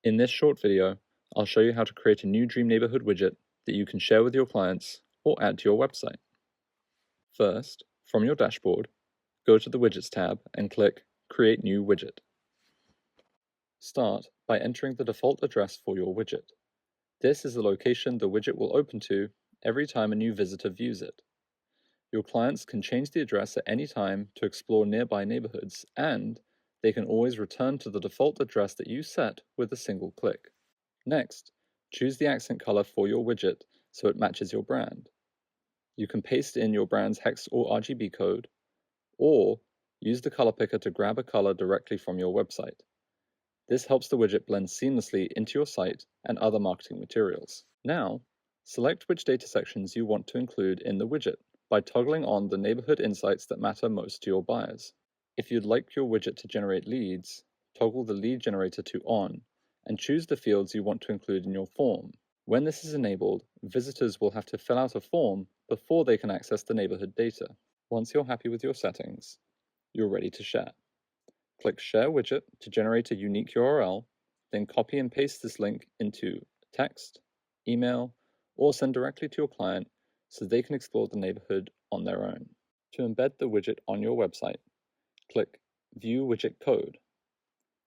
In this short video, I'll show you how to create a new Dream Neighborhood widget that you can share with your clients or add to your website. First, from your dashboard, go to the Widgets tab and click Create New Widget. Start by entering the default address for your widget. This is the location the widget will open to every time a new visitor views it. Your clients can change the address at any time to explore nearby neighborhoods, and they can always return to the default address that you set with a single click. Next, choose the accent color for your widget so it matches your brand. You can paste in your brand's hex or RGB code, or use the color picker to grab a color directly from your website. This helps the widget blend seamlessly into your site and other marketing materials. Now, select which data sections you want to include in the widget by toggling on the neighborhood insights that matter most to your buyers. If you'd like your widget to generate leads, toggle the lead generator to on and choose the fields you want to include in your form. When this is enabled, visitors will have to fill out a form before they can access the neighborhood data. Once you're happy with your settings, you're ready to share. Click Share Widget to generate a unique URL, then copy and paste this link into text, email, or send directly to your client so they can explore the neighborhood on their own. To embed the widget on your website, click View Widget Code.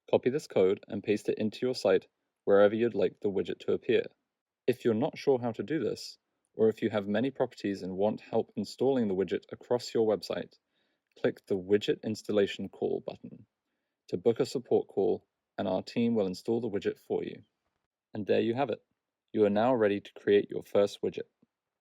Copy this code and paste it into your site wherever you'd like the widget to appear. If you're not sure how to do this, or if you have many properties and want help installing the widget across your website, click the Widget Installation Call button to book a support call, and our team will install the widget for you. And there you have it. You are now ready to create your first widget.